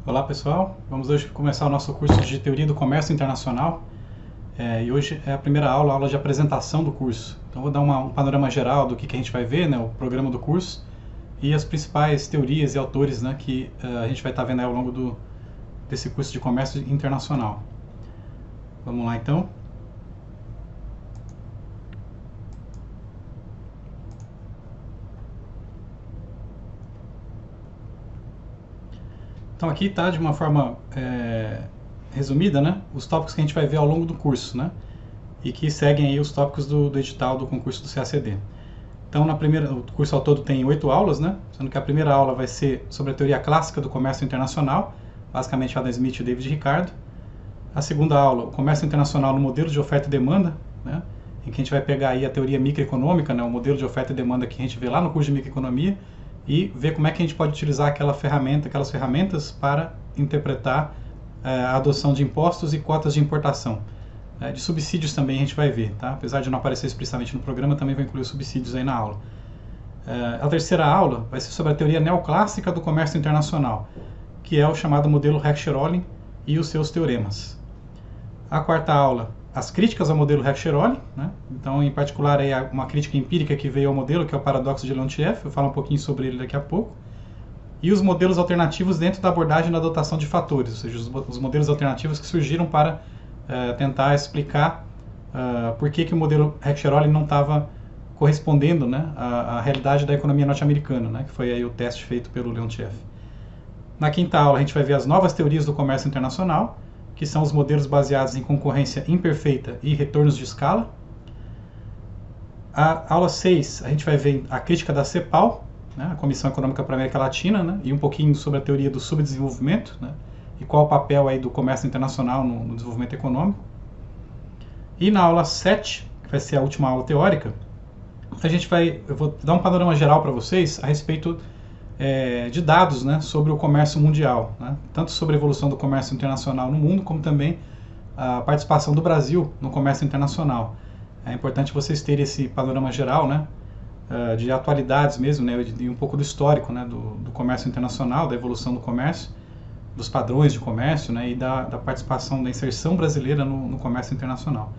Olá pessoal, vamos hoje começar o nosso curso de Teoria do Comércio Internacional e hoje é a primeira aula, a aula de apresentação do curso. Então vou dar um panorama geral do que a gente vai ver, né, o programa do curso e as principais teorias e autores, né, que a gente vai estar vendo aí ao longo desse curso de Comércio Internacional. Vamos lá então. Então aqui está de uma forma resumida, né, os tópicos que a gente vai ver ao longo do curso, né, e que seguem aí os tópicos do edital do concurso do CACD. Então, o curso ao todo tem 8 aulas, né, sendo que a primeira aula vai ser sobre a teoria clássica do comércio internacional, basicamente Adam Smith e David Ricardo. A segunda aula, o comércio internacional no modelo de oferta e demanda, né, em que a gente vai pegar aí a teoria microeconômica, né, o modelo de oferta e demanda que a gente vê lá no curso de microeconomia, e ver como é que a gente pode utilizar aquelas ferramentas para interpretar a adoção de impostos e cotas de importação. De subsídios também a gente vai ver, tá? Apesar de não aparecer explicitamente no programa, também vai incluir os subsídios aí na aula. A terceira aula vai ser sobre a teoria neoclássica do comércio internacional, que é o chamado modelo Heck-Sherolin e os seus teoremas. A quarta aula, as críticas ao modelo Heck-Sherolin, né? Então, em particular, aí, uma crítica empírica que veio ao modelo, que é o paradoxo de Leontief, eu falo um pouquinho sobre ele daqui a pouco. E os modelos alternativos dentro da abordagem da adotação de fatores, ou seja, os modelos alternativos que surgiram para tentar explicar por que o modelo Heck-Sherolin não estava correspondendo, né, à realidade da economia norte-americana, né, que foi aí o teste feito pelo Leontief. Na quinta aula a gente vai ver as novas teorias do comércio internacional, que são os modelos baseados em concorrência imperfeita e retornos de escala. A aula 6 a gente vai ver a crítica da CEPAL, né, a Comissão Econômica para a América Latina, né, e um pouquinho sobre a teoria do subdesenvolvimento, né, e qual o papel aí do comércio internacional no desenvolvimento econômico. E na aula 7, que vai ser a última aula teórica, eu vou dar um panorama geral para vocês a respeito de dados, né, sobre o comércio mundial, né, tanto sobre a evolução do comércio internacional no mundo, como também a participação do Brasil no comércio internacional. É importante vocês terem esse panorama geral, né, de atualidades mesmo, né, e um pouco do histórico, né, do comércio internacional, da evolução do comércio, dos padrões de comércio, né, e da participação, da inserção brasileira no comércio internacional.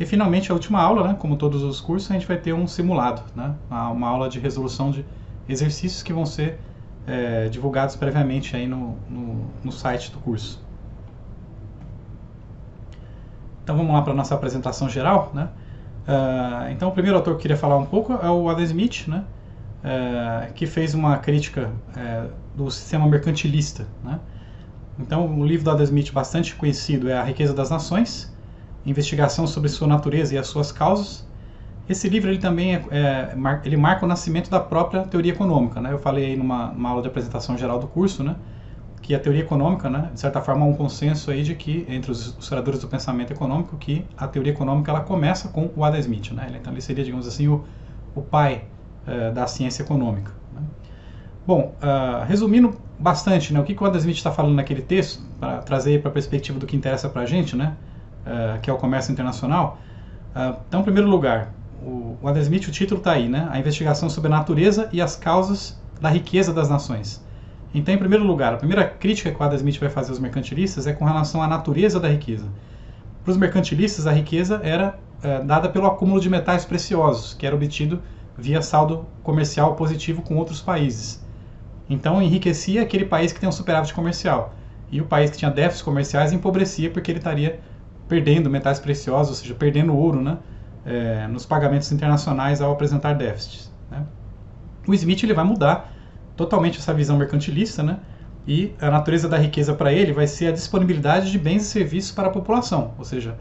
E finalmente a última aula, né, como todos os cursos, a gente vai ter um simulado, né, uma aula de resolução de exercícios que vão ser divulgados previamente aí no site do curso. Então vamos lá para a nossa apresentação geral, né? Então o primeiro autor que eu queria falar um pouco é o Adam Smith, né, que fez uma crítica do sistema mercantilista, né? Então o livro do Adam Smith bastante conhecido é A Riqueza das Nações, investigação sobre sua natureza e as suas causas. Esse livro ele também ele marca o nascimento da própria teoria econômica, né? Eu falei aí numa aula de apresentação geral do curso, né, que a teoria econômica, né, de certa forma, há um consenso aí de que entre os historiadores do pensamento econômico que a teoria econômica ela começa com o Adam Smith, né? Então ele seria, digamos assim, o pai da ciência econômica, né? Bom, resumindo bastante, né, o que o Adam Smith está falando naquele texto, para trazer para a perspectiva do que interessa para a gente, né, que é o comércio internacional. Então, em primeiro lugar, o Adam Smith, o título está aí, né, a investigação sobre a natureza e as causas da riqueza das nações. Então, em primeiro lugar, a primeira crítica que o Adam Smith vai fazer aos mercantilistas é com relação à natureza da riqueza. Para os mercantilistas, a riqueza era dada pelo acúmulo de metais preciosos, que era obtido via saldo comercial positivo com outros países. Então, enriquecia aquele país que tem um superávit comercial. E o país que tinha déficits comerciais empobrecia porque ele estaria perdendo metais preciosos, ou seja, perdendo ouro, né, nos pagamentos internacionais ao apresentar déficits, né? O Smith ele vai mudar totalmente essa visão mercantilista, né, e a natureza da riqueza para ele vai ser a disponibilidade de bens e serviços para a população, ou seja,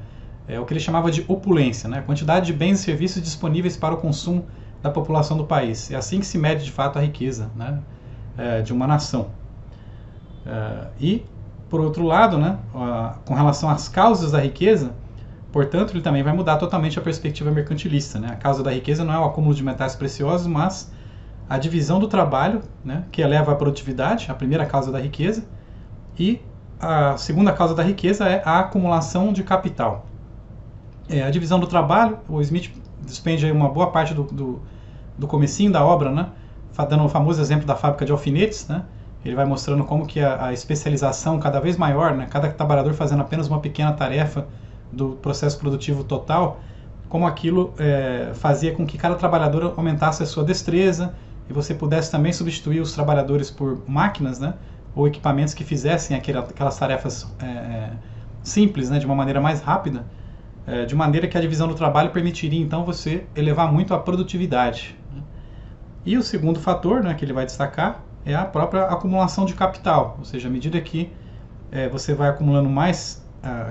o que ele chamava de opulência, né, a quantidade de bens e serviços disponíveis para o consumo da população do país. É assim que se mede de fato a riqueza, né, de uma nação. E, por outro lado, né, com relação às causas da riqueza, portanto, ele também vai mudar totalmente a perspectiva mercantilista, né? A causa da riqueza não é o acúmulo de metais preciosos, mas a divisão do trabalho, né, que eleva a produtividade, a primeira causa da riqueza, e a segunda causa da riqueza é a acumulação de capital. A divisão do trabalho, o Smith despende aí uma boa parte do comecinho da obra, né, dando o famoso exemplo da fábrica de alfinetes, né, ele vai mostrando como que a especialização cada vez maior, né, cada trabalhador fazendo apenas uma pequena tarefa do processo produtivo total, como aquilo fazia com que cada trabalhador aumentasse a sua destreza e você pudesse também substituir os trabalhadores por máquinas, né, ou equipamentos que fizessem aquelas tarefas simples, né, de uma maneira mais rápida, de maneira que a divisão do trabalho permitiria então você elevar muito a produtividade. E o segundo fator, né, que ele vai destacar é a própria acumulação de capital, ou seja, à medida que você vai acumulando mais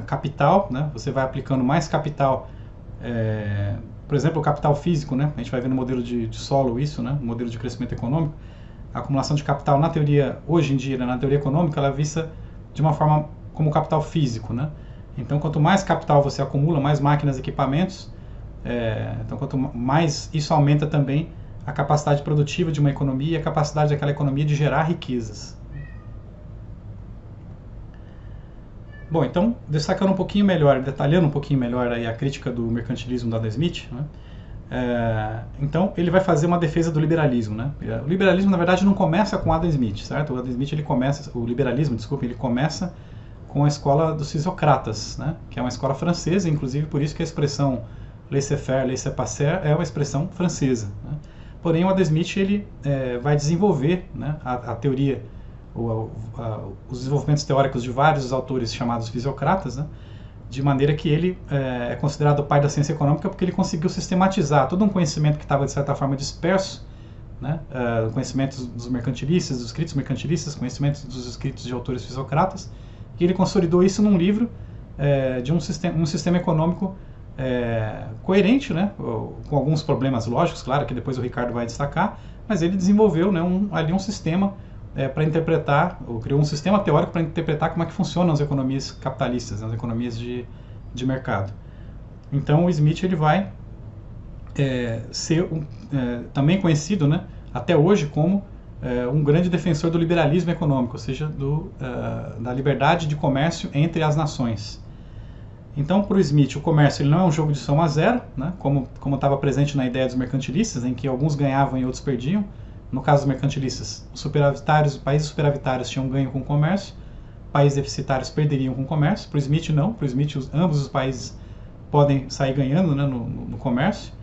capital, né, você vai aplicando mais capital, por exemplo, o capital físico, né, a gente vai ver no modelo de solo isso, né, no modelo de crescimento econômico, a acumulação de capital na teoria, hoje em dia, né, na teoria econômica, ela é vista de uma forma como capital físico, né? Então, quanto mais capital você acumula, mais máquinas e equipamentos, então quanto mais isso aumenta também a capacidade produtiva de uma economia e a capacidade daquela economia de gerar riquezas. Bom, então, destacando um pouquinho melhor, detalhando um pouquinho melhor aí a crítica do mercantilismo do Adam Smith, né? Então, ele vai fazer uma defesa do liberalismo, né? O liberalismo, na verdade, não começa com Adam Smith, certo? O Adam Smith, o liberalismo, desculpa, ele começa com a escola dos Fisiocratas, né? Que é uma escola francesa, inclusive por isso que a expressão laissez-faire, laissez-passer é uma expressão francesa, né? Porém, o Adam Smith ele vai desenvolver, né, a teoria, os desenvolvimentos teóricos de vários autores chamados fisiocratas, né, de maneira que ele é considerado o pai da ciência econômica porque ele conseguiu sistematizar todo um conhecimento que estava, de certa forma, disperso, né, conhecimentos dos mercantilistas, dos escritos mercantilistas, conhecimentos dos escritos de autores fisiocratas, e ele consolidou isso num livro de um sistema econômico coerente, né, com alguns problemas lógicos, claro, que depois o Ricardo vai destacar, mas ele desenvolveu, né, ali um sistema para interpretar, ou criou um sistema teórico para interpretar como é que funcionam as economias capitalistas, as economias de mercado. Então o Smith ele vai ser também conhecido, né, até hoje como um grande defensor do liberalismo econômico, ou seja, da liberdade de comércio entre as nações. Então, para o Smith, o comércio ele não é um jogo de soma zero, né, como estava presente na ideia dos mercantilistas, em que alguns ganhavam e outros perdiam. No caso dos mercantilistas, os países superavitários tinham ganho com o comércio, países deficitários perderiam com o comércio. Para o Smith, não. Para o Smith, ambos os países podem sair ganhando, né, no comércio.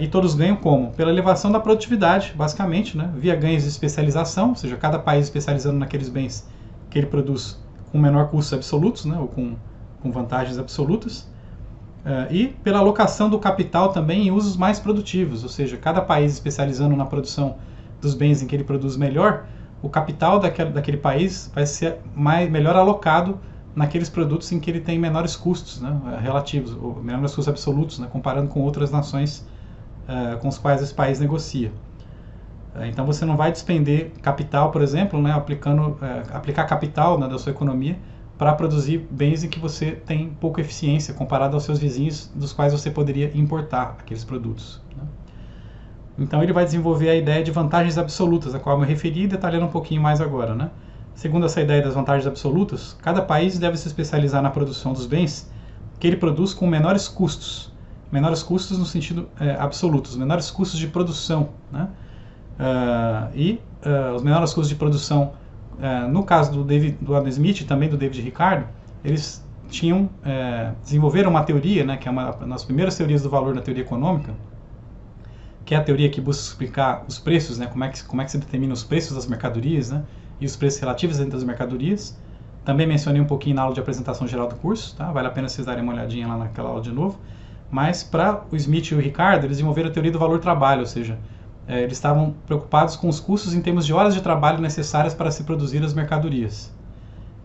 E todos ganham como? Pela elevação da produtividade, basicamente, né, via ganhos de especialização, ou seja, cada país especializando naqueles bens que ele produz com menor custos absolutos, né, ou com vantagens absolutas, e pela alocação do capital também em usos mais produtivos, ou seja, cada país especializando na produção dos bens em que ele produz melhor, o capital daquele país vai ser melhor alocado naqueles produtos em que ele tem menores custos, né, relativos, ou menores custos absolutos, né, comparando com outras nações com as quais esse país negocia. Então você não vai despender capital, por exemplo, né, aplicar capital, né, da sua economia para produzir bens em que você tem pouca eficiência comparado aos seus vizinhos, dos quais você poderia importar aqueles produtos, né? Então ele vai desenvolver a ideia de vantagens absolutas, a qual eu me referi, detalhando um pouquinho mais agora, né? Segundo essa ideia das vantagens absolutas, cada país deve se especializar na produção dos bens que ele produz com menores custos no sentido absoluto, os menores custos de produção, né? Os menores custos de produção, no caso do Adam Smith e também do David Ricardo, eles desenvolveram uma teoria, né, que é uma das primeiras teorias do valor na teoria econômica, que é a teoria que busca explicar os preços, né, como é que se determina os preços das mercadorias, né, e os preços relativos entre as mercadorias. Também mencionei um pouquinho na aula de apresentação geral do curso, tá? Vale a pena vocês darem uma olhadinha lá naquela aula de novo. Mas para o Smith e o Ricardo, eles desenvolveram a teoria do valor-trabalho, ou seja, eles estavam preocupados com os custos em termos de horas de trabalho necessárias para se produzir as mercadorias.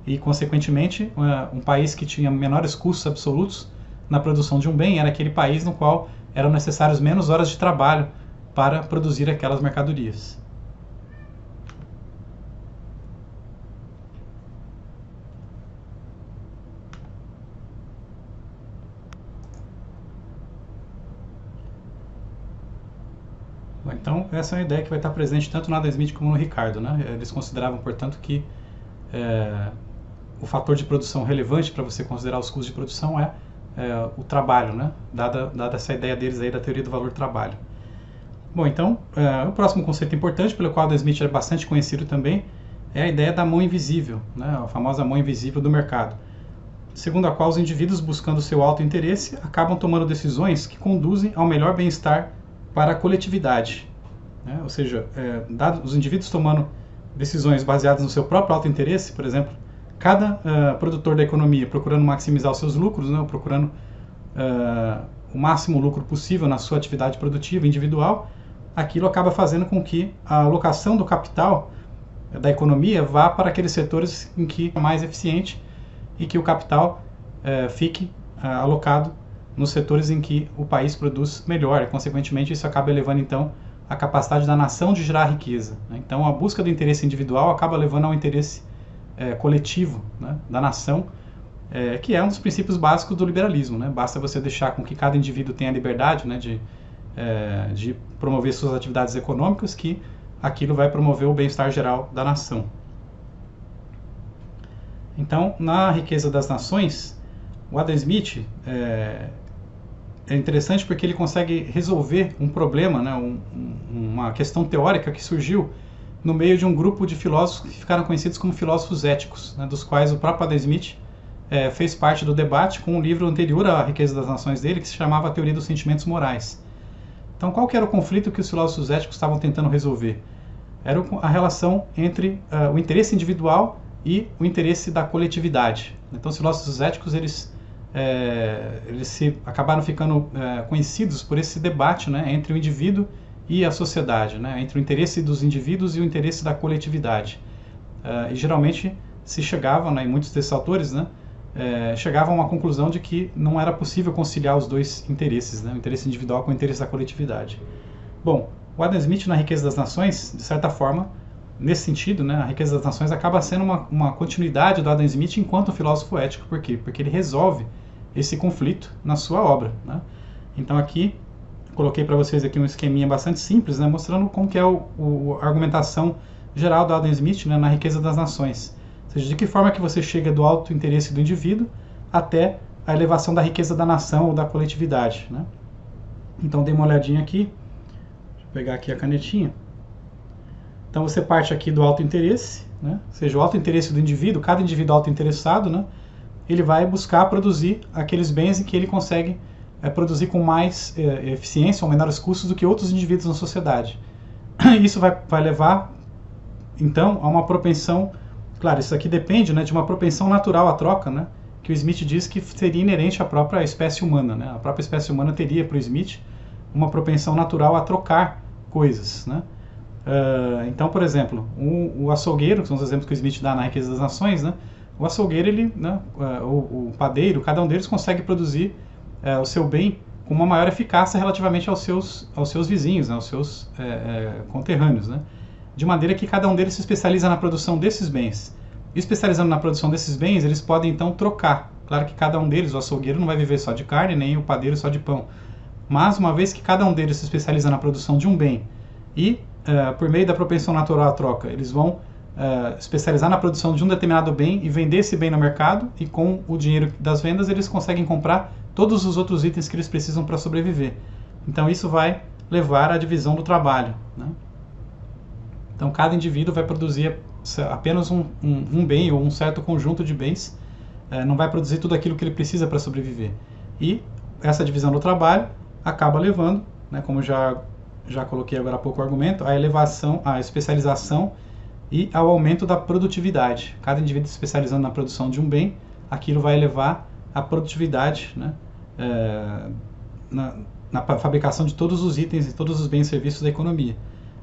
E, consequentemente, um país que tinha menores custos absolutos na produção de um bem era aquele país no qual eram necessárias menos horas de trabalho para produzir aquelas mercadorias. Então, essa é uma ideia que vai estar presente tanto no Adam Smith como no Ricardo, né? Eles consideravam, portanto, que o fator de produção relevante para você considerar os custos de produção o trabalho, né? Dada essa ideia deles aí da teoria do valor-trabalho. Bom, então, o próximo conceito importante, pelo qual Adam Smith é bastante conhecido também, é a ideia da mão invisível, né? A famosa mão invisível do mercado, segundo a qual os indivíduos, buscando seu alto interesse, acabam tomando decisões que conduzem ao melhor bem-estar para a coletividade, né? Ou seja, os indivíduos tomando decisões baseadas no seu próprio alto interesse, por exemplo, cada produtor da economia procurando maximizar os seus lucros, né? Procurando o máximo lucro possível na sua atividade produtiva individual, aquilo acaba fazendo com que a alocação do capital da economia vá para aqueles setores em que é mais eficiente e que o capital fique alocado nos setores em que o país produz melhor. E, consequentemente, isso acaba elevando, então, a capacidade da nação de gerar riqueza, né? Então, a busca do interesse individual acaba levando ao interesse coletivo, né, da nação, que é um dos princípios básicos do liberalismo, né? Basta você deixar com que cada indivíduo tenha a liberdade, né, de promover suas atividades econômicas, que aquilo vai promover o bem-estar geral da nação. Então, na Riqueza das Nações, o Adam Smith é interessante porque ele consegue resolver um problema, né, uma questão teórica que surgiu no meio de um grupo de filósofos que ficaram conhecidos como filósofos éticos, né, dos quais o próprio Adam Smith fez parte do debate com um livro anterior à Riqueza das Nações dele, que se chamava A Teoria dos Sentimentos Morais. Então, qual que era o conflito que os filósofos éticos estavam tentando resolver? Era a relação entre o interesse individual e o interesse da coletividade. Então, os filósofos éticos eles acabaram ficando conhecidos por esse debate, né, entre o indivíduo e a sociedade, né, entre o interesse dos indivíduos e o interesse da coletividade. E geralmente se chegava, né, e muitos desses autores, né, chegavam a uma conclusão de que não era possível conciliar os dois interesses, né, o interesse individual com o interesse da coletividade. Bom, o Adam Smith, na Riqueza das Nações, de certa forma, nesse sentido, né, a Riqueza das Nações acaba sendo uma continuidade do Adam Smith enquanto filósofo ético. Por quê? Porque ele resolve esse conflito na sua obra, né? Então aqui, coloquei para vocês aqui um esqueminha bastante simples, né, mostrando como que é a argumentação geral do Adam Smith, né, na Riqueza das Nações. Ou seja, de que forma que você chega do alto interesse do indivíduo até a elevação da riqueza da nação ou da coletividade, né? Então, dê uma olhadinha aqui. Deixa eu pegar aqui a canetinha. Então, você parte aqui do alto interesse, né? Ou seja, o alto interesse do indivíduo, cada indivíduo alto interessado, né, ele vai buscar produzir aqueles bens em que ele consegue produzir com mais eficiência ou menores custos do que outros indivíduos na sociedade. Isso vai levar, então, a uma propensão. Claro, isso aqui depende, né, de uma propensão natural à troca, né, que o Smith diz que seria inerente à própria espécie humana, né? A própria espécie humana teria, para o Smith, uma propensão natural a trocar coisas, né? Então, por exemplo, o açougueiro, que são os exemplos que o Smith dá na Riqueza das Nações, né, o açougueiro, ele, né, o padeiro, cada um deles consegue produzir o seu bem com uma maior eficácia relativamente aos seus vizinhos, né, aos seus conterrâneos, né? De maneira que cada um deles se especializa na produção desses bens. E especializando na produção desses bens, eles podem então trocar. Claro que cada um deles, o açougueiro, não vai viver só de carne, nem o padeiro só de pão. Mas, uma vez que cada um deles se especializa na produção de um bem e, por meio da propensão natural à troca, eles vão especializar na produção de um determinado bem e vender esse bem no mercado, e com o dinheiro das vendas eles conseguem comprar todos os outros itens que eles precisam para sobreviver. Então, isso vai levar à divisão do trabalho, né? Então, cada indivíduo vai produzir apenas um bem ou um certo conjunto de bens, não vai produzir tudo aquilo que ele precisa para sobreviver. E essa divisão do trabalho acaba levando, né, como já coloquei agora há pouco o argumento, à elevação, à especialização e ao aumento da produtividade. Cada indivíduo se especializando na produção de um bem, aquilo vai elevar a produtividade, né, na fabricação de todos os itens e todos os bens e serviços da economia.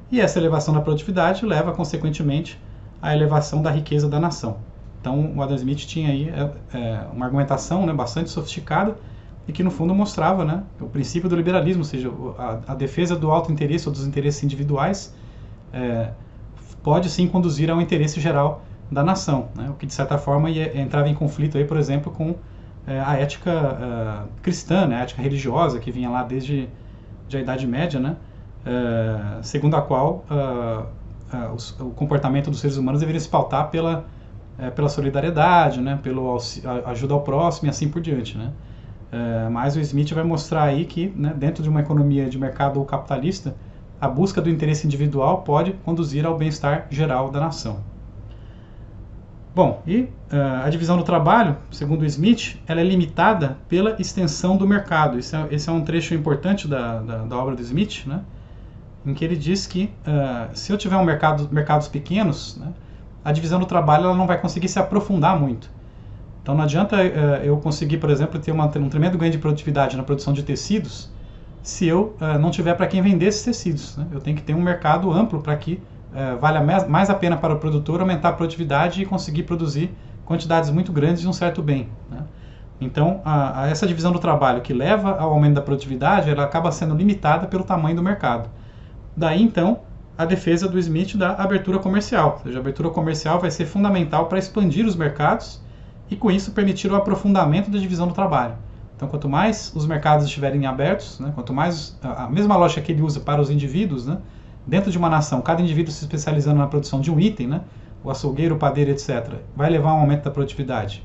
E essa elevação da produtividade leva, consequentemente, à elevação da riqueza da nação. Então, o Adam Smith tinha aí uma argumentação, né, bastante sofisticada e que, no fundo, mostrava, né, o princípio do liberalismo, ou seja, a defesa do alto interesse ou dos interesses individuais pode, sim, conduzir ao interesse geral da nação, né, o que, de certa forma, entrava em conflito, aí, por exemplo, com a ética cristã, né, a ética religiosa, que vinha lá desde a Idade Média, né, segundo a qual o comportamento dos seres humanos deveria se pautar pela solidariedade, né, pela ajuda ao próximo e assim por diante, né. Mas o Smith vai mostrar aí que, né, dentro de uma economia de mercado ou capitalista, a busca do interesse individual pode conduzir ao bem-estar geral da nação. Bom, e a divisão do trabalho, segundo o Smith, ela é limitada pela extensão do mercado. Esse é um trecho importante da obra do Smith, né, em que ele diz que se eu tiver mercados pequenos, né, a divisão do trabalho ela não vai conseguir se aprofundar muito. Então não adianta eu conseguir, por exemplo, ter um tremendo ganho de produtividade na produção de tecidos se eu não tiver para quem vender esses tecidos, né? Eu tenho que ter um mercado amplo para que valha mais a pena para o produtor aumentar a produtividade e conseguir produzir quantidades muito grandes de um certo bem, né? Então, essa divisão do trabalho que leva ao aumento da produtividade, ela acaba sendo limitada pelo tamanho do mercado. Daí, então, a defesa do Smith da abertura comercial. Ou seja, a abertura comercial vai ser fundamental para expandir os mercados e, com isso, permitir o aprofundamento da divisão do trabalho. Então, quanto mais os mercados estiverem abertos, né, quanto mais a mesma lógica que ele usa para os indivíduos, né, dentro de uma nação, cada indivíduo se especializando na produção de um item, né, o açougueiro, o padeiro, etc., vai levar a um aumento da produtividade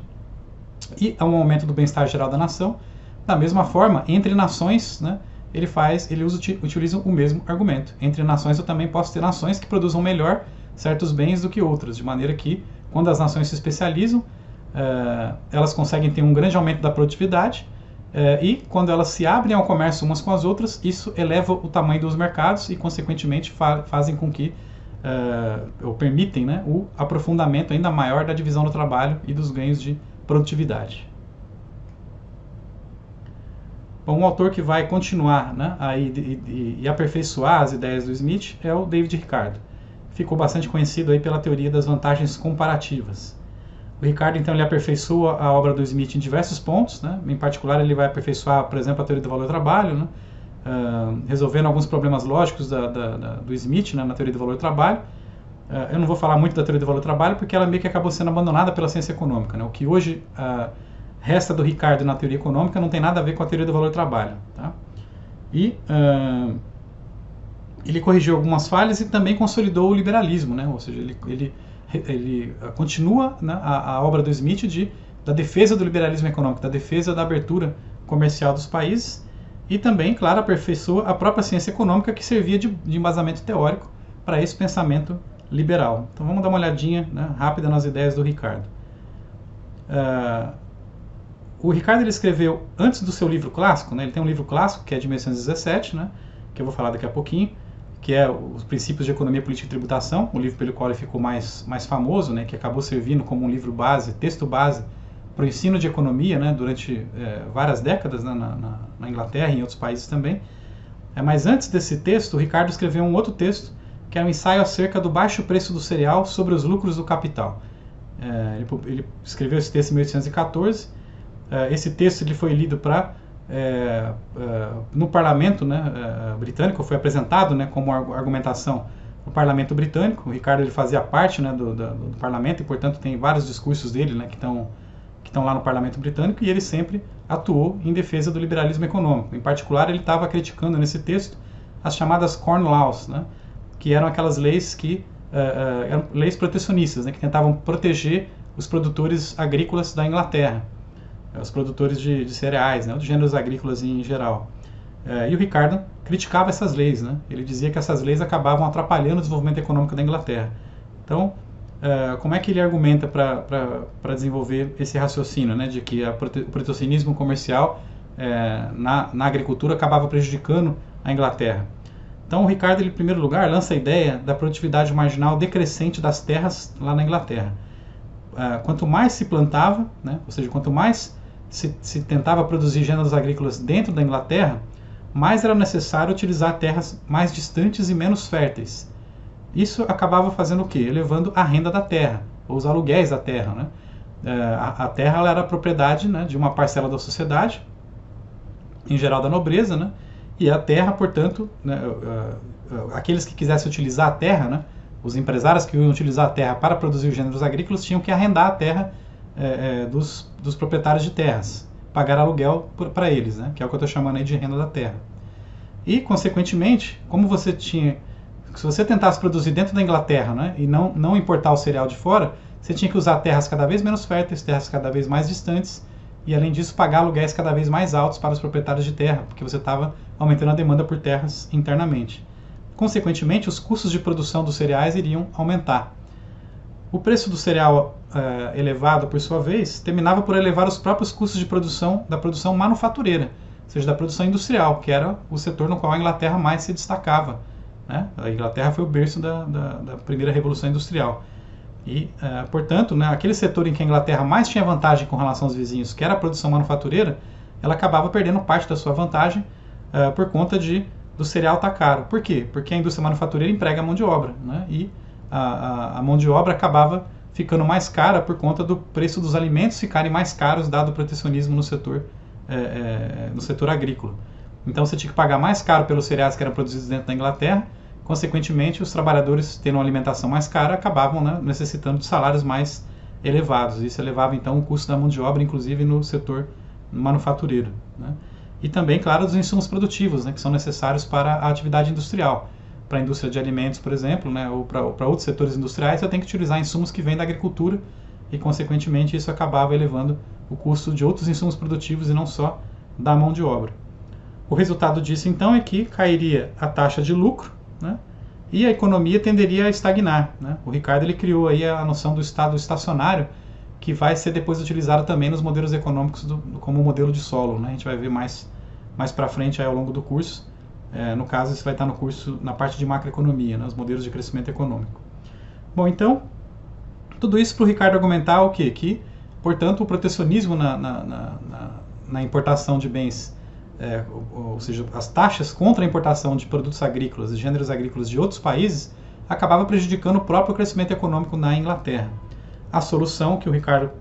e a um aumento do bem-estar geral da nação. Da mesma forma, entre nações, né, ele utiliza o mesmo argumento. Entre nações eu também posso ter nações que produzam melhor certos bens do que outras, de maneira que, quando as nações se especializam, elas conseguem ter um grande aumento da produtividade, e quando elas se abrem ao comércio umas com as outras, isso eleva o tamanho dos mercados e, consequentemente, fazem com que, ou permitem, né, o aprofundamento ainda maior da divisão do trabalho e dos ganhos de produtividade. Bom, um autor que vai continuar, né, e aperfeiçoar as ideias do Smith é o David Ricardo. Ficou bastante conhecido aí pela teoria das vantagens comparativas. O Ricardo, então, ele aperfeiçoa a obra do Smith em diversos pontos, né? Em particular, ele vai aperfeiçoar, por exemplo, a teoria do valor do trabalho, né? Resolvendo alguns problemas lógicos do Smith, né, na teoria do valor do trabalho. Eu não vou falar muito da teoria do valor do trabalho, porque ela meio que acabou sendo abandonada pela ciência econômica, né? O que hoje resta do Ricardo na teoria econômica não tem nada a ver com a teoria do valor do trabalho, tá? E ele corrigiu algumas falhas e também consolidou o liberalismo, né? Ou seja, ele continua, né, a obra do Smith da defesa do liberalismo econômico, da defesa da abertura comercial dos países, e também, claro, aperfeiçoa a própria ciência econômica que servia de embasamento teórico para esse pensamento liberal. Então vamos dar uma olhadinha, né, rápida nas ideias do Ricardo. O Ricardo ele escreveu antes do seu livro clássico, né, ele tem um livro clássico que é de 1817, né, que eu vou falar daqui a pouquinho, que é Os Princípios de Economia, Política e Tributação, o livro pelo qual ele ficou mais famoso, né, que acabou servindo como um livro base, texto base, para o ensino de economia, né, durante várias décadas, né, na Inglaterra e em outros países também. Mas antes desse texto, o Ricardo escreveu um outro texto, que é um ensaio acerca do baixo preço do cereal sobre os lucros do capital. Ele escreveu esse texto em 1814. Esse texto ele foi lido no parlamento, né, britânico, foi apresentado, né, como argumentação no parlamento britânico. O Ricardo ele fazia parte, né, do parlamento e, portanto, tem vários discursos dele, né, que estão lá no parlamento britânico, e ele sempre atuou em defesa do liberalismo econômico. Em particular, ele estava criticando nesse texto as chamadas Corn Laws, né, que eram aquelas leis eram leis protecionistas, né, que tentavam proteger os produtores agrícolas da Inglaterra, os produtores de cereais, né, dos gêneros agrícolas em geral. E o Ricardo criticava essas leis, né? Ele dizia que essas leis acabavam atrapalhando o desenvolvimento econômico da Inglaterra. Então, como é que ele argumenta para desenvolver esse raciocínio, né, de que o protecionismo comercial na agricultura acabava prejudicando a Inglaterra? Então, o Ricardo, ele, em primeiro lugar, lança a ideia da produtividade marginal decrescente das terras lá na Inglaterra. Quanto mais se plantava, né, ou seja, quanto mais se tentava produzir gêneros agrícolas dentro da Inglaterra, mais era necessário utilizar terras mais distantes e menos férteis. Isso acabava fazendo o quê? Elevando a renda da terra, ou os aluguéis da terra, né? A terra ela era propriedade, né, de uma parcela da sociedade, em geral da nobreza, né? E a terra, portanto, né, aqueles que quisessem utilizar a terra, né, os empresários que iam utilizar a terra para produzir os gêneros agrícolas tinham que arrendar a terra dos proprietários de terras, pagar aluguel para eles, né, que é o que eu estou chamando aí de renda da terra. E, consequentemente, se você tentasse produzir dentro da Inglaterra, né, e não importar o cereal de fora, você tinha que usar terras cada vez menos férteis, terras cada vez mais distantes, e além disso pagar aluguéis cada vez mais altos para os proprietários de terra, porque você estava aumentando a demanda por terras internamente. Consequentemente, os custos de produção dos cereais iriam aumentar. O preço do cereal elevado, por sua vez, terminava por elevar os próprios custos de produção da produção manufatureira, ou seja, da produção industrial, que era o setor no qual a Inglaterra mais se destacava, né? A Inglaterra foi o berço da primeira Revolução Industrial. E, portanto, né, aquele setor em que a Inglaterra mais tinha vantagem com relação aos vizinhos, que era a produção manufatureira, ela acabava perdendo parte da sua vantagem por conta do cereal estar caro. Por quê? Porque a indústria manufatureira emprega a mão de obra, né? E a mão de obra acabava ficando mais cara por conta do preço dos alimentos ficarem mais caros, dado o protecionismo no setor agrícola. Então você tinha que pagar mais caro pelos cereais que eram produzidos dentro da Inglaterra. Consequentemente, os trabalhadores, tendo uma alimentação mais cara, acabavam, né, necessitando de salários mais elevados. Isso elevava então o custo da mão de obra, inclusive no setor manufatureiro, né? E também, claro, dos insumos produtivos, né, que são necessários para a atividade industrial. Para a indústria de alimentos, por exemplo, né, ou para outros setores industriais, você tem que utilizar insumos que vêm da agricultura e, consequentemente, isso acabava elevando o custo de outros insumos produtivos e não só da mão de obra. O resultado disso, então, é que cairia a taxa de lucro, né, e a economia tenderia a estagnar, né? O Ricardo ele criou aí a noção do estado estacionário, que vai ser depois utilizada também nos modelos econômicos como modelo de solo, né? A gente vai ver mais para frente aí ao longo do curso. No caso, isso vai estar no curso na parte de macroeconomia, né? Os modelos de crescimento econômico. Bom, então, tudo isso para o Ricardo argumentar o quê? Que, portanto, o protecionismo na importação de bens, ou seja, as taxas contra a importação de produtos agrícolas e gêneros agrícolas de outros países, acabava prejudicando o próprio crescimento econômico na Inglaterra. A solução que o Ricardo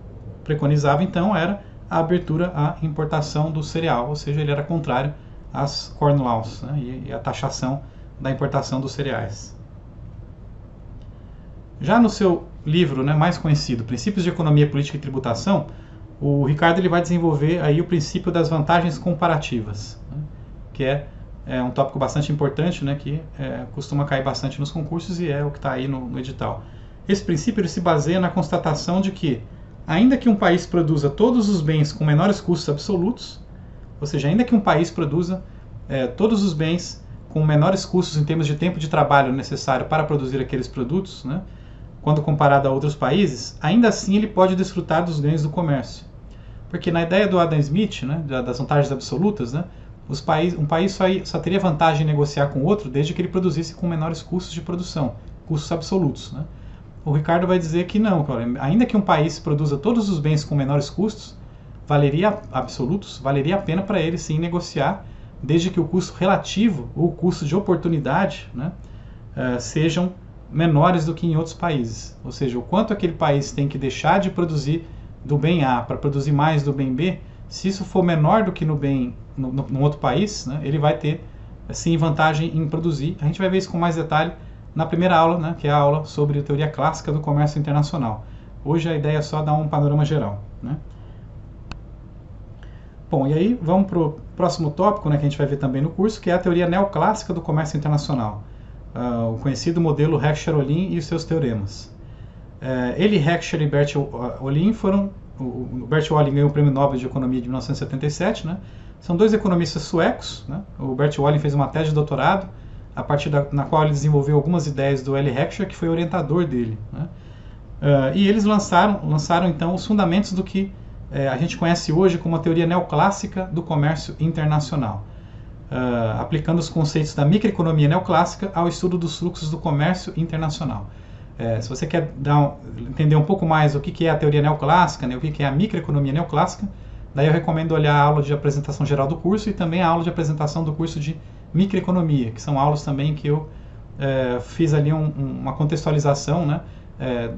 preconizava, então, era a abertura à importação do cereal, ou seja, ele era contrário às Corn Laws, né, e à taxação da importação dos cereais. Já no seu livro, né, mais conhecido, Princípios de Economia, Política e Tributação, o Ricardo ele vai desenvolver aí o princípio das vantagens comparativas, né, que é um tópico bastante importante, né, que costuma cair bastante nos concursos e é o que está aí no edital. Esse princípio ele se baseia na constatação de que, ainda que um país produza todos os bens com menores custos absolutos, ou seja, ainda que um país produza todos os bens com menores custos em termos de tempo de trabalho necessário para produzir aqueles produtos, né, quando comparado a outros países, ainda assim ele pode desfrutar dos ganhos do comércio. Porque na ideia do Adam Smith, né, das vantagens absolutas, né, um país só teria vantagem em negociar com outro desde que ele produzisse com menores custos de produção, custos absolutos, né? O Ricardo vai dizer que não, ainda que um país produza todos os bens com menores custos, valeria a pena para ele sim negociar, desde que o custo relativo ou o custo de oportunidade, né, sejam menores do que em outros países. Ou seja, o quanto aquele país tem que deixar de produzir do bem A para produzir mais do bem B, se isso for menor do que no outro país, né, ele vai ter sim vantagem em produzir. A gente vai ver isso com mais detalhe na primeira aula, né, que é a aula sobre a teoria clássica do comércio internacional. Hoje a ideia é só dar um panorama geral, né? Bom, e aí vamos para o próximo tópico, né, que a gente vai ver também no curso, que é a teoria neoclássica do comércio internacional, o conhecido modelo Heckscher-Ohlin e os seus teoremas. Ele, Heckscher e Bert Ohlin o Bert Ohlin ganhou o Prêmio Nobel de Economia de 1977, né? São dois economistas suecos, né? O Bert Ohlin fez uma tese de doutorado, a partir na qual ele desenvolveu algumas ideias do L. Heckscher, que foi orientador dele, né? E eles lançaram então os fundamentos do que a gente conhece hoje como a teoria neoclássica do comércio internacional, aplicando os conceitos da microeconomia neoclássica ao estudo dos fluxos do comércio internacional. Se você quer entender um pouco mais o que é a teoria neoclássica, né, o que é a microeconomia neoclássica, daí eu recomendo olhar a aula de apresentação geral do curso e também a aula de apresentação do curso de microeconomia, que são aulas também que eu fiz ali uma contextualização, né,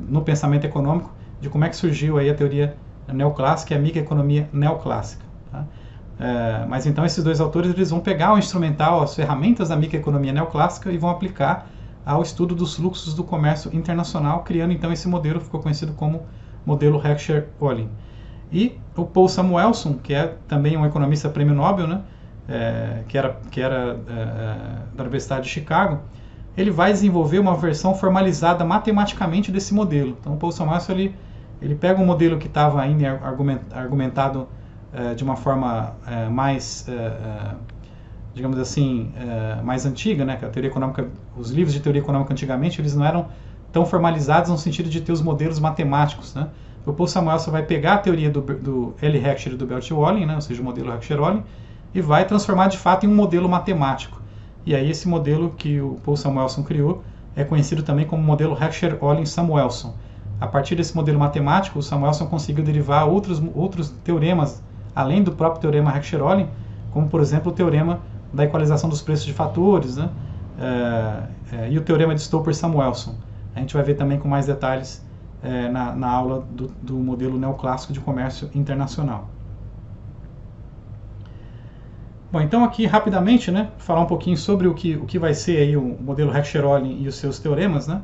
no pensamento econômico de como é que surgiu aí a teoria neoclássica e a microeconomia neoclássica. Tá? Mas então esses dois autores eles vão pegar o instrumental, as ferramentas da microeconomia neoclássica e vão aplicar ao estudo dos fluxos do comércio internacional, criando então esse modelo que ficou conhecido como modelo Heckscher-Ohlin. E o Paul Samuelson, que é também um economista prêmio Nobel, né, que era da Universidade de Chicago, ele vai desenvolver uma versão formalizada matematicamente desse modelo. Então o Paul Samuelson ele pega um modelo que estava ainda argumentado de uma forma mais digamos assim, mais antiga, né, que a teoria econômica, os livros de teoria econômica antigamente, eles não eram tão formalizados no sentido de ter os modelos matemáticos, né? O Paul Samuelson vai pegar a teoria do L. Heckscher e do Belt-Walling, né, ou seja, o modelo Heckscher-Walling, e vai transformar de fato em um modelo matemático. E aí esse modelo que o Paul Samuelson criou é conhecido também como modelo Heckscher-Walling-Samuelson. A partir desse modelo matemático, o Samuelson conseguiu derivar outros teoremas, além do próprio teorema Heckscher-Walling, como por exemplo o teorema da equalização dos preços de fatores, né, e o teorema de Stopper-Samuelson. A gente vai ver também com mais detalhes na aula do modelo neoclássico de comércio internacional. Bom, então aqui rapidamente, né, falar um pouquinho sobre o que vai ser aí o modelo Heckscher-Walling e os seus teoremas, né?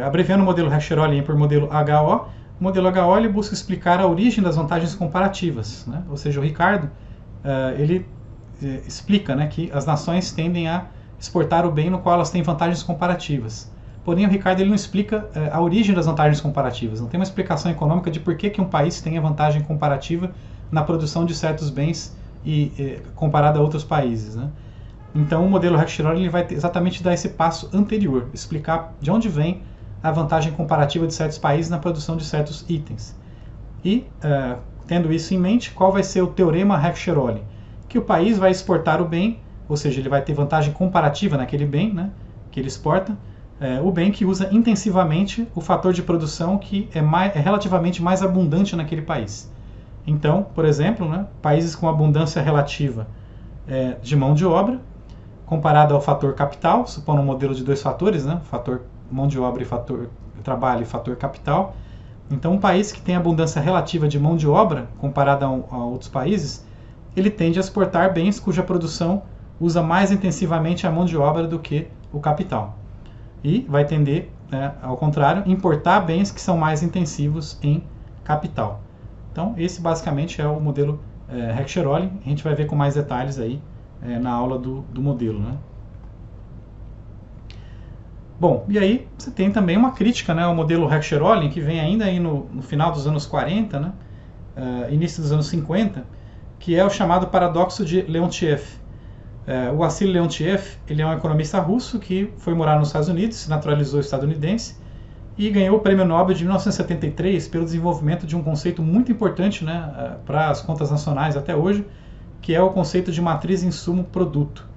Abreviando o modelo Heckscher-Walling por modelo HO, o modelo HO ele busca explicar a origem das vantagens comparativas, né? Ou seja, o Ricardo ele explica, né, que as nações tendem a exportar o bem no qual elas têm vantagens comparativas. Porém, o Ricardo ele não explica a origem das vantagens comparativas. Não tem uma explicação econômica de por que um país tem a vantagem comparativa na produção de certos bens comparado a outros países, né? Então, o modelo Heckscher-Walling vai exatamente dar esse passo anterior, explicar de onde vem a vantagem comparativa de certos países na produção de certos itens. E, tendo isso em mente, qual vai ser o teorema Heckscher-Walling? Que o país vai exportar o bem, ou seja, ele vai ter vantagem comparativa naquele bem, né, que ele exporta, o bem que usa intensivamente o fator de produção que é relativamente mais abundante naquele país. Então, por exemplo, né, países com abundância relativa de mão de obra, comparado ao fator capital, supondo um modelo de dois fatores, né, fator mão de obra e fator trabalho e fator capital. Então, um país que tem abundância relativa de mão de obra, comparado a outros países, ele tende a exportar bens cuja produção usa mais intensivamente a mão de obra do que o capital. E vai tender, ao contrário, importar bens que são mais intensivos em capital. Então, esse basicamente é o modelo Heckscher-Walling. A gente vai ver com mais detalhes aí na aula do modelo, né? Bom, e aí você tem também uma crítica, né, ao modelo Heckscher-Walling, que vem ainda aí no final dos anos 40, né, início dos anos 50, que é o chamado paradoxo de Leontiev. O Wassily Leontiev, ele é um economista russo que foi morar nos Estados Unidos, se naturalizou estadunidense e ganhou o Prêmio Nobel de 1973 pelo desenvolvimento de um conceito muito importante, né, para as contas nacionais até hoje, que é o conceito de matriz insumo-produto.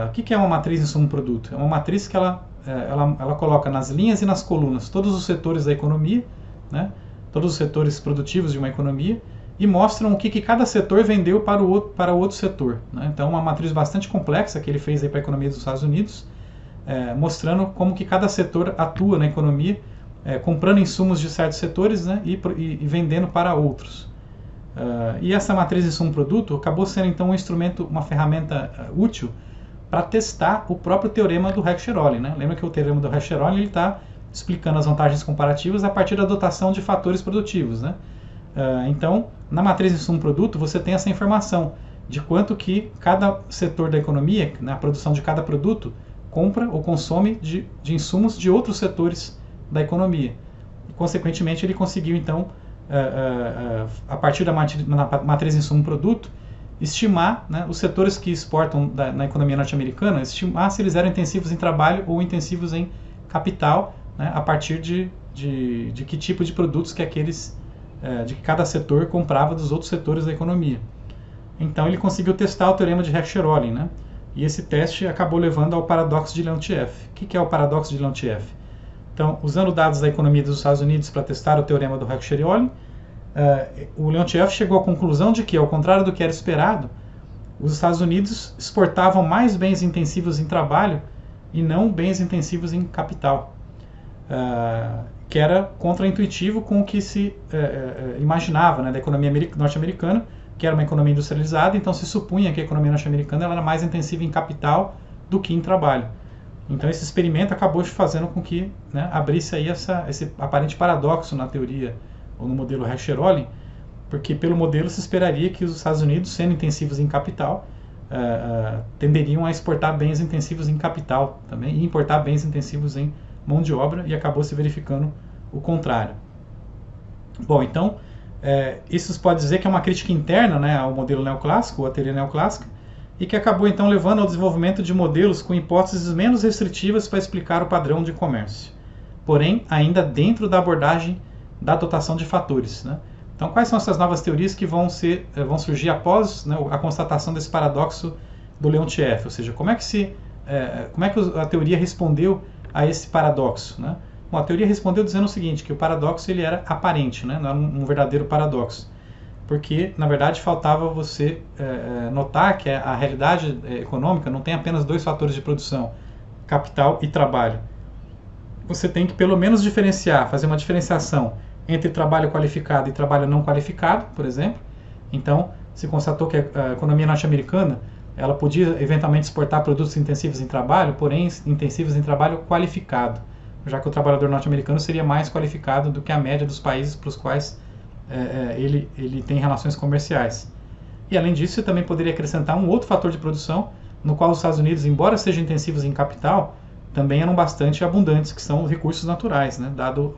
O que é uma matriz insumo-produto? É uma matriz que ela coloca nas linhas e nas colunas todos os setores da economia, né, todos os setores produtivos de uma economia, e mostram o que cada setor vendeu para o outro setor, né? Então, uma matriz bastante complexa que ele fez para a economia dos Estados Unidos, mostrando como que cada setor atua na economia, comprando insumos de certos setores, né, e vendendo para outros. E essa matriz insumo-produto acabou sendo então um instrumento, uma ferramenta útil para testar o próprio teorema do Heckscher-Walling, né? Lembra que o teorema do Heckscher-Walling está explicando as vantagens comparativas a partir da dotação de fatores produtivos, né? Então, na matriz insumo-produto, você tem essa informação de quanto que cada setor da economia, na produção de cada produto, compra ou consome de insumos de outros setores da economia. E, consequentemente, ele conseguiu, então, a partir da matriz insumo-produto, estimar, né, os setores que exportam na economia norte-americana, estimar se eles eram intensivos em trabalho ou intensivos em capital, né, a partir de que tipo de produtos que de que cada setor comprava dos outros setores da economia. Então ele conseguiu testar o teorema de Heckscher-Walling, né? E esse teste acabou levando ao paradoxo de Leontiev. O que é o paradoxo de Leontiev? Então, usando dados da economia dos Estados Unidos para testar o teorema do Heckscher-Walling, o Leontiev chegou à conclusão de que, ao contrário do que era esperado, os Estados Unidos exportavam mais bens intensivos em trabalho e não bens intensivos em capital, que era contraintuitivo com o que se imaginava, né, da economia norte-americana, que era uma economia industrializada, então se supunha que a economia norte-americana era mais intensiva em capital do que em trabalho. Então esse experimento acabou fazendo com que, né, abrisse aí esse aparente paradoxo na teoria ou no modelo Heckscher-Walling, porque pelo modelo se esperaria que os Estados Unidos, sendo intensivos em capital, tenderiam a exportar bens intensivos em capital também e importar bens intensivos em mão de obra, e acabou se verificando o contrário. Bom, então isso pode dizer que é uma crítica interna, né, ao modelo neoclássico, ou à teoria neoclássica, e que acabou então levando ao desenvolvimento de modelos com hipóteses menos restritivas para explicar o padrão de comércio, porém ainda dentro da abordagem da dotação de fatores, né? Então, quais são essas novas teorias que vão surgir após, né, a constatação desse paradoxo do Leontief? Ou seja, como é que a teoria respondeu a esse paradoxo, né? Bom, a teoria respondeu dizendo o seguinte, que o paradoxo ele era aparente, né? Não era um verdadeiro paradoxo, porque, na verdade, faltava você notar que a realidade econômica não tem apenas dois fatores de produção, capital e trabalho. Você tem que, pelo menos, fazer uma diferenciação entre trabalho qualificado e trabalho não qualificado, por exemplo. Então, se constatou que a economia norte-americana ela podia eventualmente exportar produtos intensivos em trabalho, porém intensivos em trabalho qualificado, já que o trabalhador norte-americano seria mais qualificado do que a média dos países para os quais ele tem relações comerciais. E além disso, você também poderia acrescentar um outro fator de produção, no qual os Estados Unidos, embora sejam intensivos em capital, também eram bastante abundantes, que são os recursos naturais, né, dado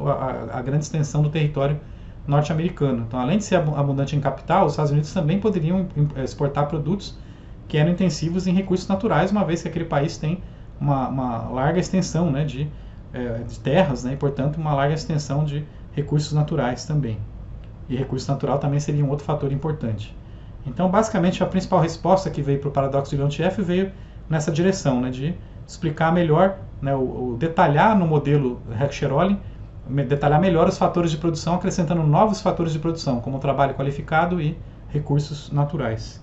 a grande extensão do território norte-americano. Então, além de ser abundante em capital, os Estados Unidos também poderiam exportar produtos que eram intensivos em recursos naturais, uma vez que aquele país tem uma larga extensão, né, de terras, né, e, portanto, uma larga extensão de recursos naturais também. E recurso natural também seria um outro fator importante. Então, basicamente, a principal resposta que veio para o paradoxo de Leontief veio nessa direção, né, de explicar melhor, né, detalhar no modelo Heck-Sherolin, detalhar melhor os fatores de produção, acrescentando novos fatores de produção, como trabalho qualificado e recursos naturais.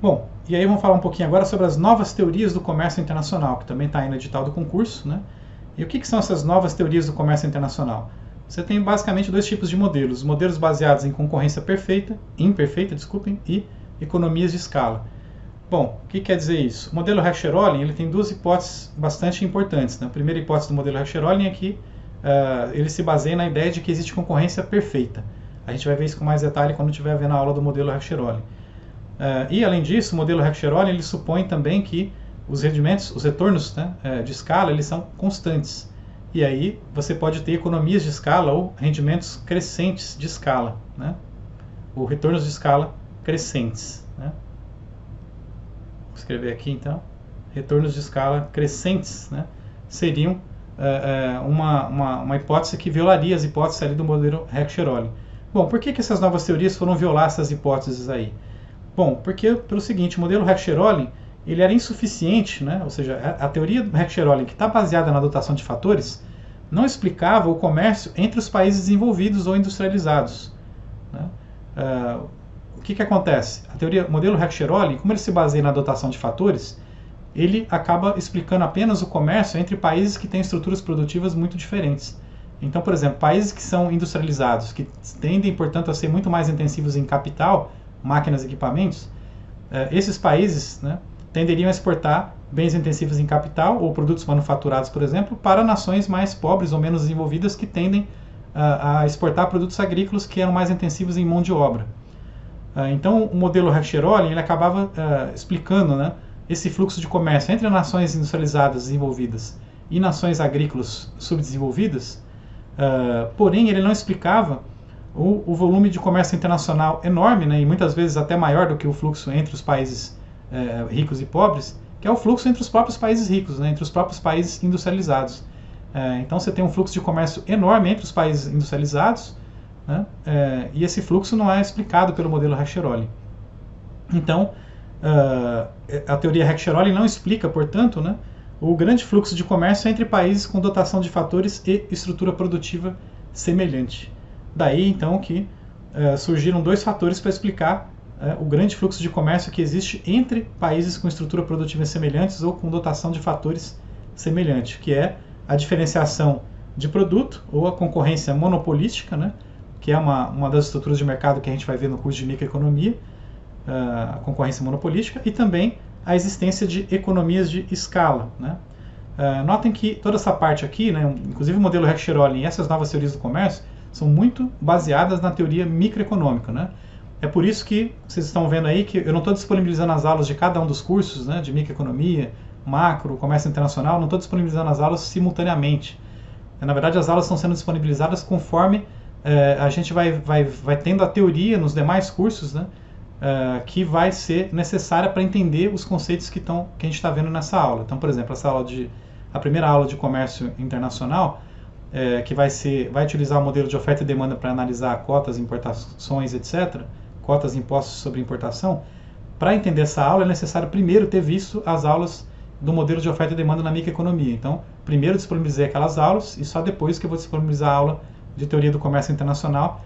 Bom, e aí vamos falar um pouquinho agora sobre as novas teorias do comércio internacional, que também está aí no edital do concurso, né? E o que são essas novas teorias do comércio internacional? Você tem basicamente dois tipos de modelos: modelos baseados em concorrência imperfeita, e economias de escala. Bom, o que quer dizer isso? O modelo Heck-Sherolin ele tem duas hipóteses bastante importantes, né? A primeira hipótese do modelo Heck-Sherolin é que ele se baseia na ideia de que existe concorrência perfeita. A gente vai ver isso com mais detalhe quando estiver vendo a aula do modelo Heck-Sherolin. E, além disso, o modelo Heck-Sherolin ele supõe também que os rendimentos, os retornos, né, de escala, eles são constantes. E aí você pode ter economias de escala ou rendimentos crescentes de escala, né? Ou retornos de escala crescentes, né? Vou escrever aqui, então. Retornos de escala crescentes, né, seriam uma hipótese que violaria as hipóteses ali do modelo Heck-Sherolin. Bom, por que essas novas teorias foram violar essas hipóteses aí? Bom, porque pelo seguinte, o modelo Heck-Sherolin ele era insuficiente, né? Ou seja, a teoria do Heck-Sherolin, que está baseada na dotação de fatores, não explicava o comércio entre os países desenvolvidos ou industrializados, né? O que acontece? O modelo Heck-Sherolin, como ele se baseia na dotação de fatores, ele acaba explicando apenas o comércio entre países que têm estruturas produtivas muito diferentes. Então, por exemplo, países que são industrializados, que tendem, portanto, a ser muito mais intensivos em capital, máquinas e equipamentos, esses países, né, tenderiam a exportar bens intensivos em capital ou produtos manufaturados, por exemplo, para nações mais pobres ou menos desenvolvidas que tendem a exportar produtos agrícolas que eram mais intensivos em mão de obra. Então, o modelo Heck-Sherolin ele acabava explicando, né, esse fluxo de comércio entre nações industrializadas desenvolvidas e nações agrícolas subdesenvolvidas, porém ele não explicava o volume de comércio internacional enorme, né, e muitas vezes até maior do que o fluxo entre os países ricos e pobres, que é o fluxo entre os próprios países ricos, né, entre os próprios países industrializados. Então você tem um fluxo de comércio enorme entre os países industrializados, né, e esse fluxo não é explicado pelo modelo Heck-Sherolin. Então, a teoria Heck-Sherolin não explica, portanto, né, o grande fluxo de comércio entre países com dotação de fatores e estrutura produtiva semelhante. Daí, então, que surgiram dois fatores para explicar o grande fluxo de comércio que existe entre países com estrutura produtiva semelhantes ou com dotação de fatores semelhante, que é a diferenciação de produto ou a concorrência monopolística, né, que é uma das estruturas de mercado que a gente vai ver no curso de microeconomia, a concorrência monopolística, e também a existência de economias de escala, né. Notem que toda essa parte aqui, né, inclusive o modelo Heck-Sherolin e essas novas teorias do comércio, são muito baseadas na teoria microeconômica, né? É por isso que vocês estão vendo aí que eu não estou disponibilizando as aulas de cada um dos cursos, né, de microeconomia, macro, comércio internacional, não estou disponibilizando as aulas simultaneamente. Na verdade, as aulas estão sendo disponibilizadas conforme a gente vai tendo a teoria nos demais cursos, né, que vai ser necessária para entender os conceitos que a gente está vendo nessa aula. Então, por exemplo, a primeira aula de comércio internacional, que vai utilizar o modelo de oferta e demanda para analisar cotas, importações, etc., cotas e impostos sobre importação. Para entender essa aula é necessário primeiro ter visto as aulas do modelo de oferta e demanda na microeconomia. Então, primeiro disponibilizei aquelas aulas e só depois que eu vou disponibilizar a aula de teoria do comércio internacional,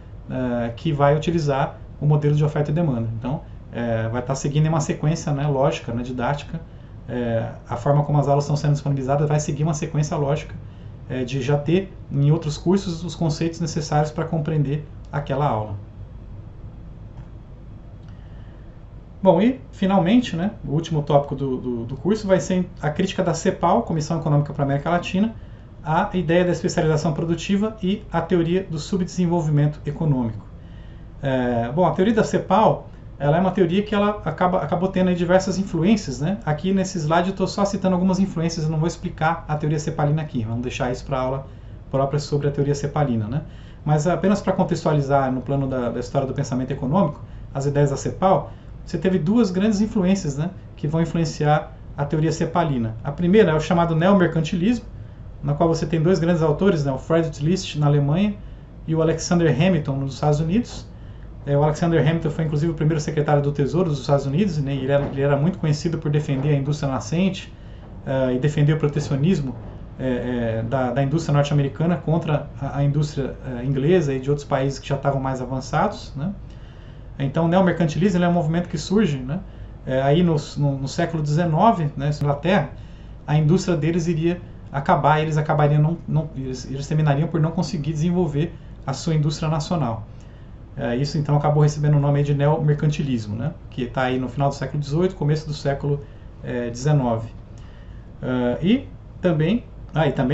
que vai utilizar o modelo de oferta e demanda. Então, vai estar seguindo uma sequência, né, lógica, né, didática. A forma como as aulas estão sendo disponibilizadas vai seguir uma sequência lógica de já ter em outros cursos os conceitos necessários para compreender aquela aula. Bom, e finalmente, né, o último tópico do curso vai ser a crítica da CEPAL, Comissão Econômica para a América Latina, a ideia da especialização produtiva e a teoria do subdesenvolvimento econômico. Bom, a teoria da CEPAL, ela é uma teoria que ela acabou tendo aí diversas influências, né? Aqui nesse slide eu estou só citando algumas influências, eu não vou explicar a teoria cepalina aqui, vamos deixar isso para a aula própria sobre a teoria cepalina, né? Mas apenas para contextualizar no plano da história do pensamento econômico, as ideias da CEPAL, você teve duas grandes influências, né, que vão influenciar a teoria cepalina. A primeira é o chamado neomercantilismo, na qual você tem dois grandes autores, né, o Friedrich List na Alemanha e o Alexander Hamilton nos Estados Unidos. O Alexander Hamilton foi inclusive o primeiro secretário do Tesouro dos Estados Unidos, né, e ele era muito conhecido por defender a indústria nascente e defender o protecionismo da indústria norte-americana contra a indústria inglesa e de outros países que já estavam mais avançados, né. Então, o neomercantilismo é um movimento que surge, né, aí no século XIX, né, na Inglaterra, a indústria deles iria acabar, eles terminariam por não conseguir desenvolver a sua indústria nacional. Isso então acabou recebendo o nome de neomercantilismo, né, que está aí no final do século XVIII, começo do século XIX. E também,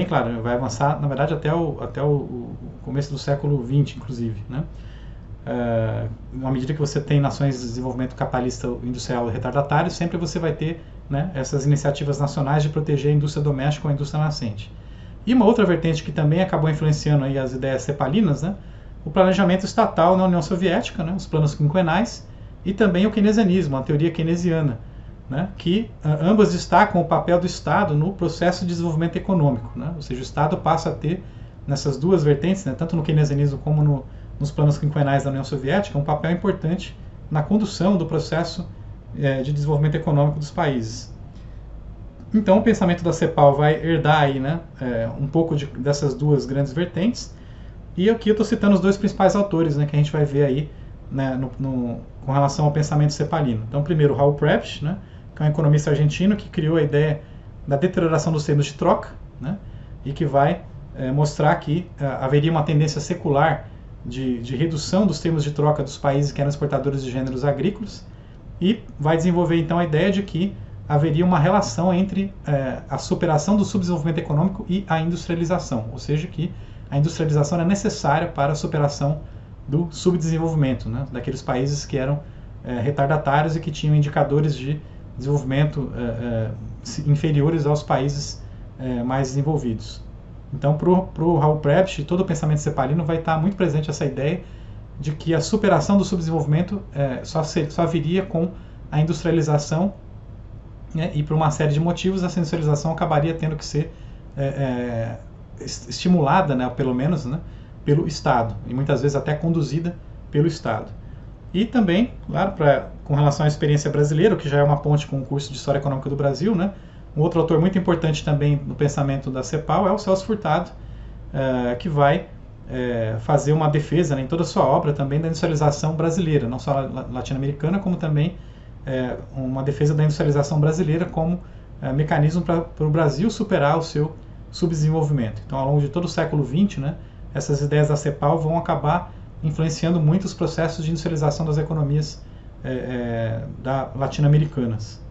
claro, vai avançar, na verdade, até o começo do século XX, inclusive, né. À medida que você tem nações de desenvolvimento capitalista industrial retardatário, sempre você vai ter, né, essas iniciativas nacionais de proteger a indústria doméstica ou a indústria nascente. E uma outra vertente que também acabou influenciando aí as ideias cepalinas, né, o planejamento estatal na União Soviética, né, os planos quinquenais, e também o keynesianismo, a teoria keynesiana, né, que ambas destacam o papel do Estado no processo de desenvolvimento econômico, né, ou seja, o Estado passa a ter, nessas duas vertentes, né, tanto no keynesianismo como nos planos quinquenais da União Soviética, um papel importante na condução do processo de desenvolvimento econômico dos países. Então, o pensamento da CEPAL vai herdar aí, né, um pouco dessas duas grandes vertentes. E aqui eu estou citando os dois principais autores, né, que a gente vai ver aí, né, com relação ao pensamento cepalino. Então, primeiro, Raul Prebisch, né, que é um economista argentino que criou a ideia da deterioração dos termos de troca, né, e que vai mostrar que haveria uma tendência secular de redução dos termos de troca dos países que eram exportadores de gêneros agrícolas, e vai desenvolver então a ideia de que haveria uma relação entre a superação do subdesenvolvimento econômico e a industrialização, ou seja, que a industrialização era necessária para a superação do subdesenvolvimento, né, daqueles países que eram retardatários e que tinham indicadores de desenvolvimento inferiores aos países mais desenvolvidos. Então, para o Raul Prebisch, todo o pensamento cepalino vai estar muito presente essa ideia de que a superação do subdesenvolvimento só viria com a industrialização, né, e por uma série de motivos essa industrialização acabaria tendo que ser estimulada, né, pelo menos, né, pelo Estado, e muitas vezes até conduzida pelo Estado. E também, claro, com relação à experiência brasileira, que já é uma ponte com o curso de História Econômica do Brasil, né, um outro autor muito importante também no pensamento da CEPAL é o Celso Furtado, que vai fazer uma defesa, né, em toda a sua obra também da industrialização brasileira, não só latino-americana, como também uma defesa da industrialização brasileira como mecanismo para o Brasil superar o seu subdesenvolvimento. Então, ao longo de todo o século XX, né, essas ideias da CEPAL vão acabar influenciando muito os processos de industrialização das economias latino-americanas.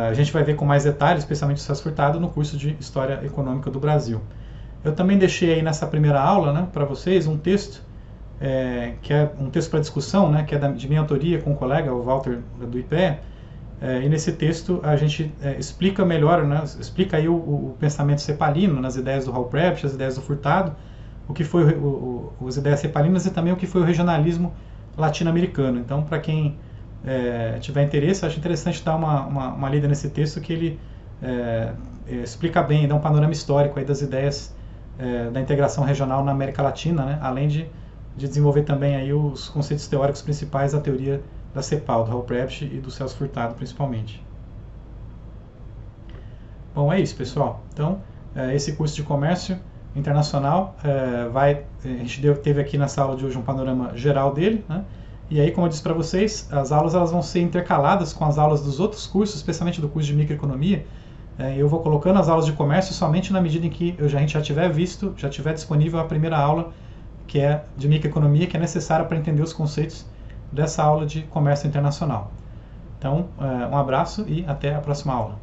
A gente vai ver com mais detalhes, especialmente o Celso Furtado, no curso de História Econômica do Brasil. Eu também deixei aí nessa primeira aula, né, para vocês um texto, que é um texto para discussão, né, que é de minha autoria com o colega, o Walter do IPE, e nesse texto a gente explica melhor, né, explica aí o pensamento cepalino, nas ideias do Raul Prebisch, as ideias do Furtado, o que foi as ideias cepalinas e também o que foi o regionalismo latino-americano. Então, para quem tiver interesse, acho interessante dar uma lida nesse texto, que ele explica bem, dá um panorama histórico aí das ideias da integração regional na América Latina, né? Além de desenvolver também aí os conceitos teóricos principais da teoria da CEPAL, do Raul Prebisch e do Celso Furtado, principalmente. Bom, é isso, pessoal. Então, esse curso de comércio internacional a gente teve aqui nessa aula de hoje um panorama geral dele, né? E aí, como eu disse para vocês, as aulas elas vão ser intercaladas com as aulas dos outros cursos, especialmente do curso de microeconomia. Eu vou colocando as aulas de comércio somente na medida em que a gente já tiver visto, já tiver disponível a primeira aula, que é de microeconomia, que é necessária para entender os conceitos dessa aula de comércio internacional. Então, um abraço e até a próxima aula.